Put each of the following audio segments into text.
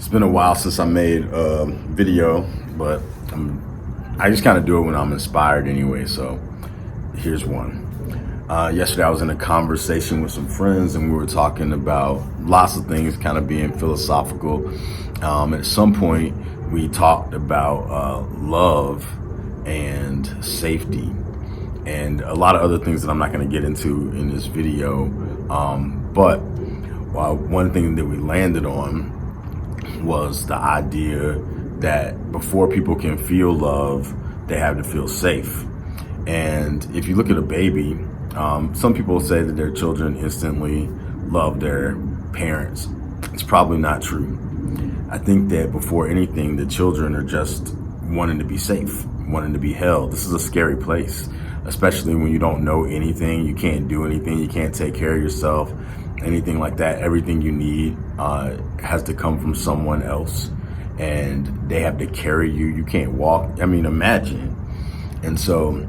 been a while since I made a video, but I just kind of do it when I'm inspired anyway. So here's one. Yesterday I was in a conversation with some friends and we were talking about lots of things, kind of being philosophical. At some point we talked about love and safety and a lot of other things that I'm not going to get into in this video. But one thing that we landed on was the idea that before people can feel love, they have to feel safe. And if you look at a baby, some people say that their children instantly love their parents. It's probably not true. I think that before anything, the children are just wanting to be safe, wanting to be held. This is a scary place, especially when you don't know anything, you can't do anything, you can't take care of yourself, anything like that. Everything you need has to come from someone else, and they have to carry you. You can't walk. I mean, imagine. And so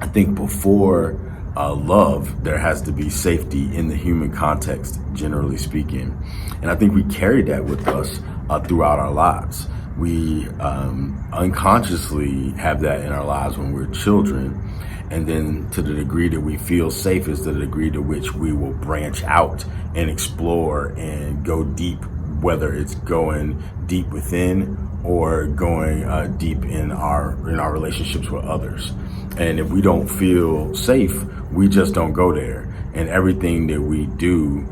I think before love, there has to be safety in the human context, generally speaking. And I think we carry that with us throughout our lives. We unconsciously have that in our lives when we're children. And then to the degree that we feel safe is the degree to which we will branch out and explore and go deep, whether it's going deep within or going deep in our relationships with others. And if we don't feel safe, we just don't go there. And everything that we do,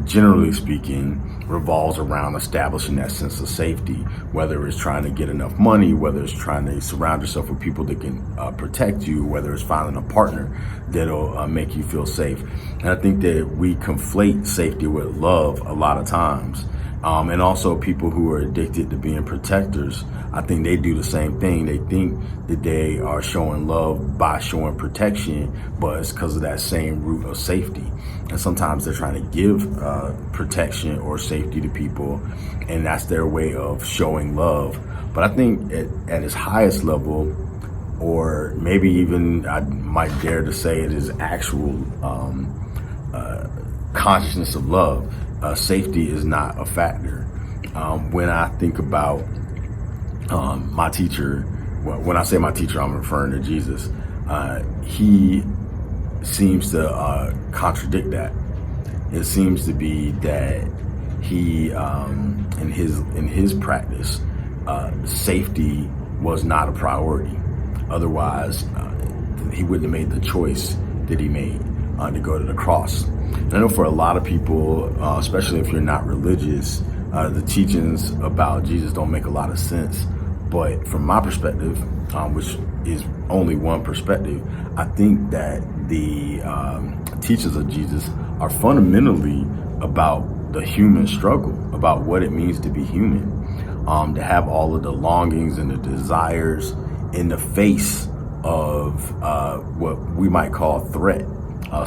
generally speaking, revolves around establishing that sense of safety, whether it's trying to get enough money, whether it's trying to surround yourself with people that can protect you, whether it's finding a partner that'll make you feel safe. And I think that we conflate safety with love a lot of times. And also people who are addicted to being protectors, I think they do the same thing. They think that they are showing love by showing protection, but it's because of that same root of safety. And sometimes they're trying to give protection or safety to people, and that's their way of showing love. But I think at its highest level, or maybe even I might dare to say it is actual consciousness of love, safety is not a factor. When I think about my teacher, when I say my teacher, I'm referring to Jesus. He seems to contradict that. It seems to be that he, in his practice, safety was not a priority. Otherwise, he wouldn't have made the choice that he made to go to the cross. And I know for a lot of people, especially if you're not religious, the teachings about Jesus don't make a lot of sense. But from my perspective, which is only one perspective, I think that the teachings of Jesus are fundamentally about the human struggle, about what it means to be human, to have all of the longings and the desires in the face of what we might call threat,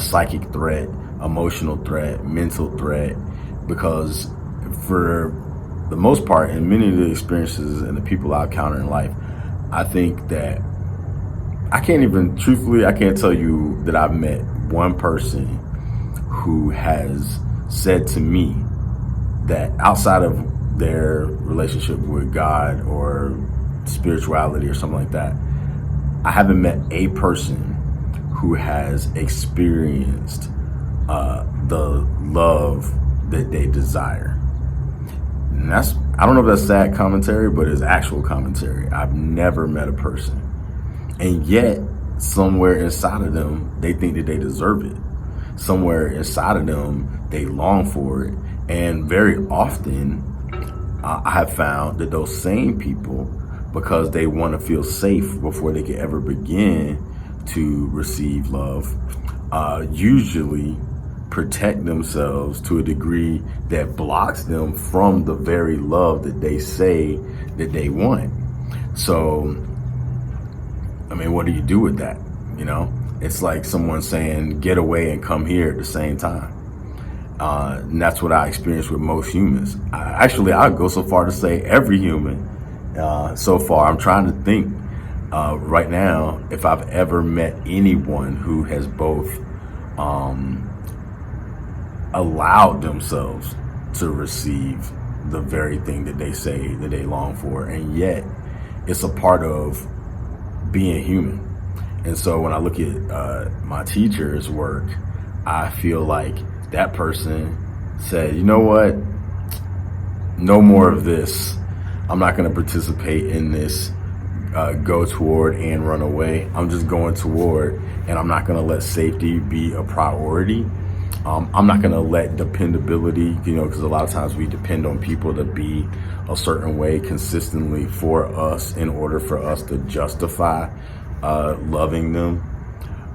psychic threat, emotional threat, mental threat, because for the most part, in many of the experiences and the people I encounter in life, I think that I can't tell you that I've met one person who has said to me that outside of their relationship with God or spirituality or something like that, I haven't met a person who has experienced the love that they desire. And I don't know if that's sad commentary, but it's actual commentary. I've never met a person. And yet, somewhere inside of them, they think that they deserve it. Somewhere inside of them, they long for it. And very often, I have found that those same people, because they want to feel safe before they can ever begin to receive love, usually protect themselves to a degree that blocks them from the very love that they say that they want. So, I mean, what do you do with that? You know, it's like someone saying, get away and come here at the same time. And that's what I experience with most humans. I'd go so far to say every human so far. I'm trying to think right now if I've ever met anyone who has both allowed themselves to receive the very thing that they say that they long for. And yet it's a part of being human. And so when I look at my teacher's work, I feel like that person said, you know what? No more of this. I'm not going to participate in this go toward and run away. I'm just going toward, and I'm not going to let safety be a priority. I'm not going to let dependability, because a lot of times we depend on people to be a certain way consistently for us in order for us to justify loving them.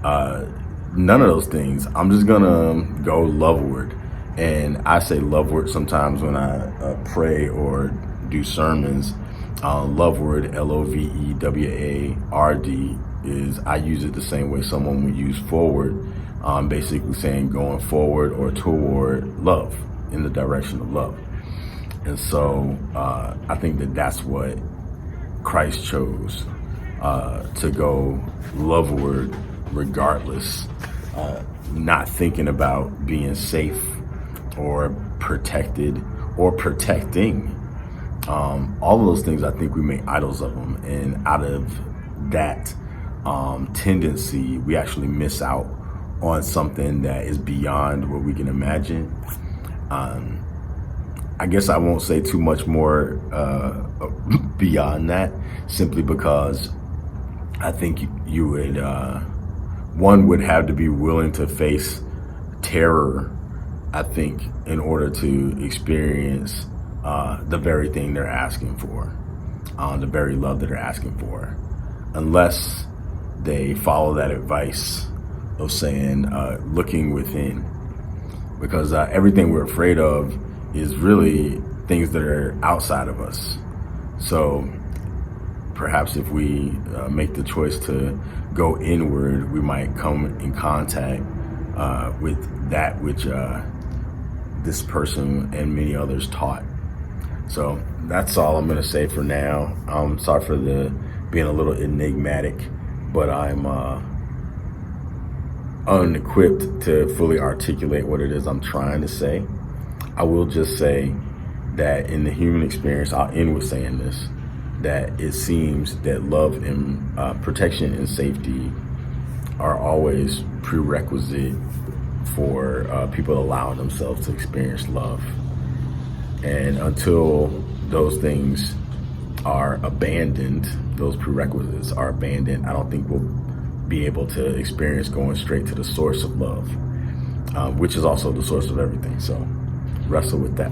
None of those things. I'm just going to go loveward. And I say loveward sometimes when I pray or do sermons. Loveward, Loveward, is, I use it the same way someone would use forward. Basically saying going forward or toward love, in the direction of love. And so I think that that's what Christ chose, to go loveward regardless, not thinking about being safe or protected or protecting. All of those things, I think we make idols of them. And out of that tendency, we actually miss out on something that is beyond what we can imagine. I guess I won't say too much more beyond that, simply because I think you would, one would have to be willing to face terror, I think, in order to experience the very thing they're asking for, the very love that they're asking for, unless they follow that advice of saying, looking within, because everything we're afraid of is really things that are outside of us. So perhaps if we make the choice to go inward, we might come in contact with that which this person and many others taught. So that's all I'm going to say for now. I'm sorry for being a little enigmatic, but I'm unequipped to fully articulate what it is I'm trying to say. I will just say that in the human experience, I'll end with saying this, that it seems that love and protection and safety are always prerequisite for people allowing themselves to experience love. And until those things are abandoned, those prerequisites are abandoned, I don't think we'll be able to experience going straight to the source of love, which is also the source of everything. So wrestle with that.